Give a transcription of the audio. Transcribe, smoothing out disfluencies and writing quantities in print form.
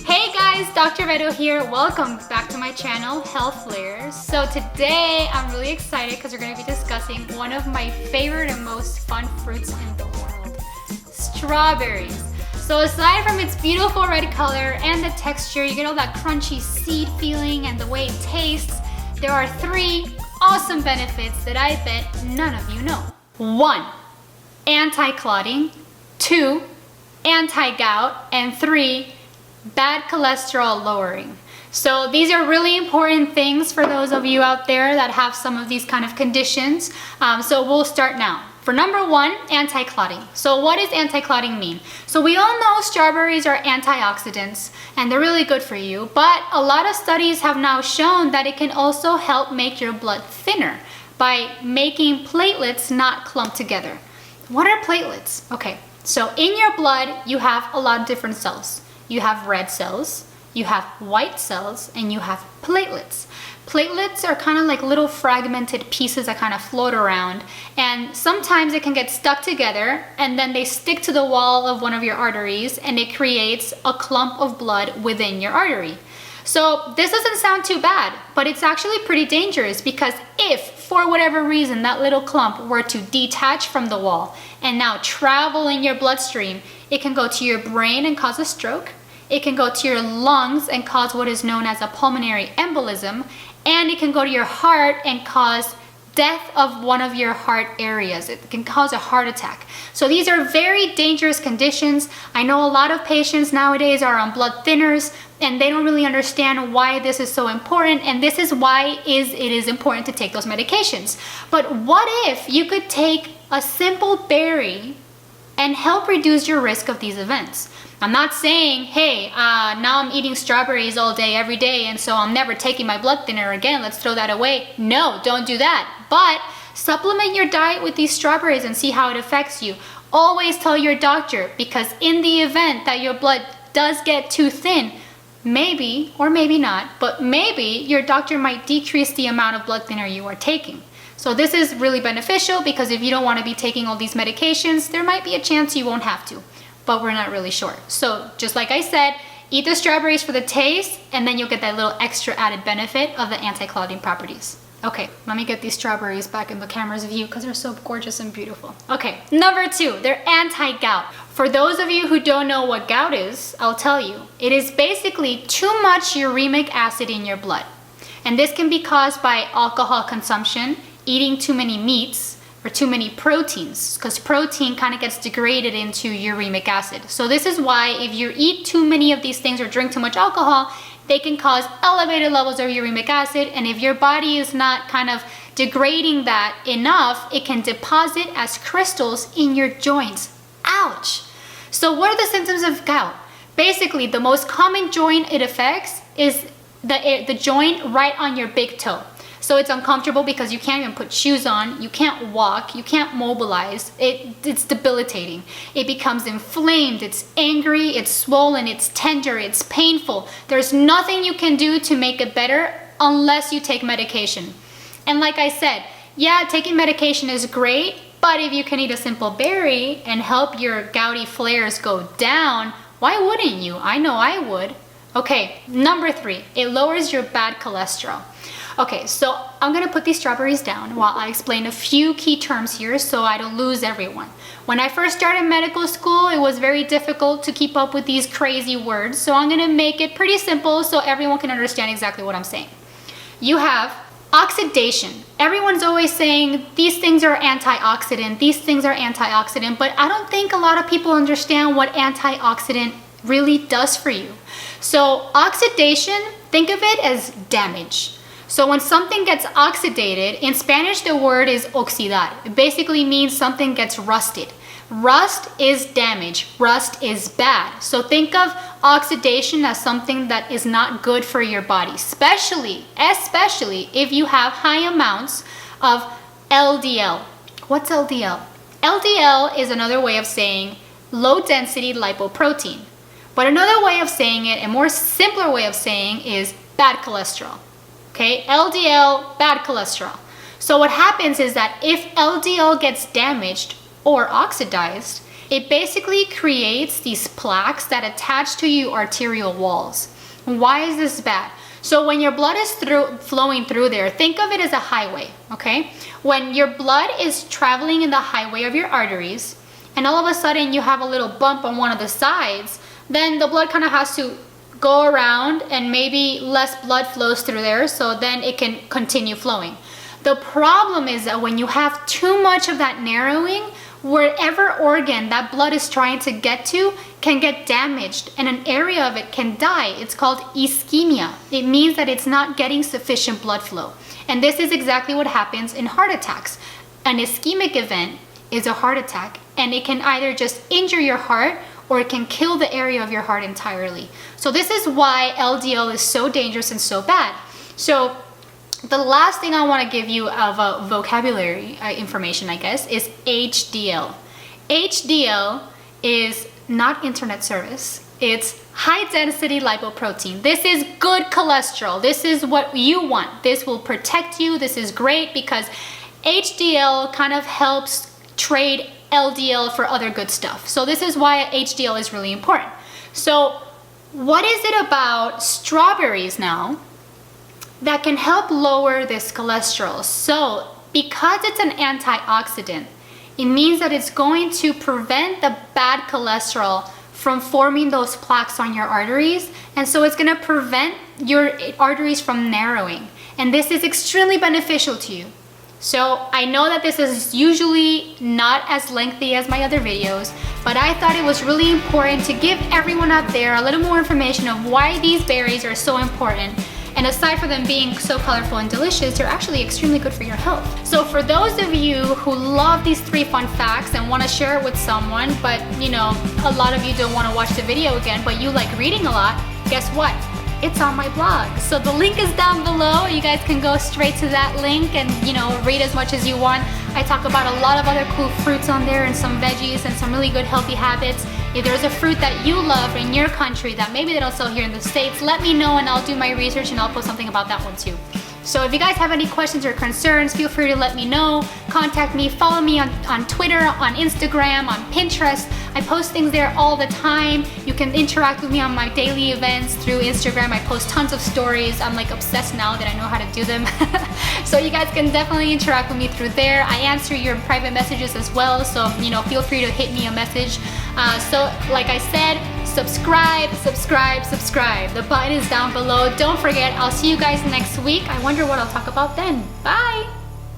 Hey guys, Dr. Vero here. Welcome back to my channel, Health Layers. So today I'm really excited because we're going to be discussing one of my favorite and most fun fruits in the world, strawberries. So aside from its beautiful red color and the texture, you get all that crunchy seed feeling and the way it tastes, there are 3 awesome benefits that I bet none of you know. 1, anti-clotting. 2, anti-gout. And 3, bad cholesterol lowering. So these are really important things for those of you out there that have some of these kind of conditions. So we'll start now. For number 1, anti-clotting. So what does anti-clotting mean? So we all know strawberries are antioxidants and they're really good for you, but a lot of studies have now shown that it can also help make your blood thinner by making platelets not clump together. What are platelets? Okay, so in your blood you have a lot of different cells. You have red cells, you have white cells, and you have platelets. Platelets are kind of like little fragmented pieces that kind of float around, and sometimes it can get stuck together and then they stick to the wall of one of your arteries and it creates a clump of blood within your artery. So this doesn't sound too bad, but it's actually pretty dangerous because if for whatever reason that little clump were to detach from the wall and now travel in your bloodstream, it can go to your brain and cause a stroke. It can go to your lungs and cause what is known as a pulmonary embolism, and it can go to your heart and cause death of one of your heart areas. It can cause a heart attack. So these are very dangerous conditions. I know a lot of patients nowadays are on blood thinners and they don't really understand why this is so important, and this is why it is important to take those medications. But what if you could take a simple berry and help reduce your risk of these events? I'm not saying, hey, now I'm eating strawberries all day, every day, and so I'm never taking my blood thinner again. Let's throw that away. No, don't do that. But supplement your diet with these strawberries and see how it affects you. Always tell your doctor, because in the event that your blood does get too thin, maybe, or maybe not, but maybe your doctor might decrease the amount of blood thinner you are taking. So this is really beneficial because if you don't want to be taking all these medications, there might be a chance you won't have to, but we're not really sure. So just like I said, eat the strawberries for the taste and then you'll get that little extra added benefit of the anti-clotting properties. Okay, let me get these strawberries back in the camera's view because they're so gorgeous and beautiful. Okay, number 2, they're anti-gout. For those of you who don't know what gout is, I'll tell you. It is basically too much uremic acid in your blood. And this can be caused by alcohol consumption, eating too many meats, or too many proteins, because protein kind of gets degraded into uremic acid. So this is why if you eat too many of these things or drink too much alcohol, they can cause elevated levels of uremic acid, and if your body is not kind of degrading that enough, it can deposit as crystals in your joints. Ouch! So what are the symptoms of gout? Basically, the most common joint it affects is the joint right on your big toe. So it's uncomfortable because you can't even put shoes on, you can't walk, you can't mobilize. It's debilitating. It becomes inflamed, it's angry, it's swollen, it's tender, it's painful. There's nothing you can do to make it better unless you take medication. And like I said, yeah, taking medication is great, but if you can eat a simple berry and help your gouty flares go down, why wouldn't you? I know I would. Okay, number 3, it lowers your bad cholesterol. Okay, so I'm gonna put these strawberries down while I explain a few key terms here so I don't lose everyone. When I first started medical school, it was very difficult to keep up with these crazy words, so I'm gonna make it pretty simple so everyone can understand exactly what I'm saying. You have oxidation. Everyone's always saying these things are antioxidant, these things are antioxidant, but I don't think a lot of people understand what antioxidant really does for you. So oxidation, think of it as damage. So when something gets oxidated, in Spanish the word is oxidar. It basically means something gets rusted. Rust is damage. Rust is bad. So think of oxidation as something that is not good for your body, especially if you have high amounts of LDL. What's LDL? LDL is another way of saying low density lipoprotein. But another way of saying it, a more simpler way of saying, is bad cholesterol. Okay, LDL, bad cholesterol. So what happens is that if LDL gets damaged or oxidized, It basically creates these plaques that attach to your arterial walls. Why is this bad? So when your blood is flowing through there, think of it as a highway, okay? When your blood is traveling in the highway of your arteries, and all of a sudden you have a little bump on one of the sides, then the blood kind of has to go around and maybe less blood flows through there, so then it can continue flowing. The problem is that when you have too much of that narrowing, wherever organ that blood is trying to get to can get damaged and an area of it can die. It's called ischemia. It means that it's not getting sufficient blood flow. And this is exactly what happens in heart attacks. An ischemic event is a heart attack, and it can either just injure your heart or it can kill the area of your heart entirely. So this is why LDL is so dangerous and so bad. So the last thing I want to give you of a vocabulary information, I guess, is HDL. HDL is not internet service. It's high density lipoprotein. This is good cholesterol. This is what you want. This will protect you. This is great because HDL kind of helps trade LDL for other good stuff. So this is why HDL is really important. So what is it about strawberries now that can help lower this cholesterol? So because it's an antioxidant, it means that it's going to prevent the bad cholesterol from forming those plaques on your arteries, and so it's going to prevent your arteries from narrowing, and this is extremely beneficial to you. So I know that this is usually not as lengthy as my other videos, but I thought it was really important to give everyone out there a little more information of why these berries are so important. And aside from them being so colorful and delicious, they're actually extremely good for your health. So for those of you who love these 3 fun facts and want to share it with someone, but you know, a lot of you don't want to watch the video again, but you like reading a lot, guess what? It's on my blog. So the link is down below. You guys can go straight to that link and, you know, read as much as you want. I talk about a lot of other cool fruits on there and some veggies and some really good healthy habits. If there's a fruit that you love in your country that maybe they don't sell here in the States, let me know and I'll do my research and I'll post something about that one too. So if you guys have any questions or concerns, feel free to let me know. Contact me, follow me on Twitter, on Instagram, on Pinterest. I post things there all the time. You can interact with me on my daily events through Instagram. I post tons of stories. I'm like obsessed now that I know how to do them. So you guys can definitely interact with me through there. I answer your private messages as well, so you know, feel free to hit me a message. So like I said, subscribe. The button is down below. Don't forget, I'll see you guys next week. I wonder what I'll talk about then. Bye!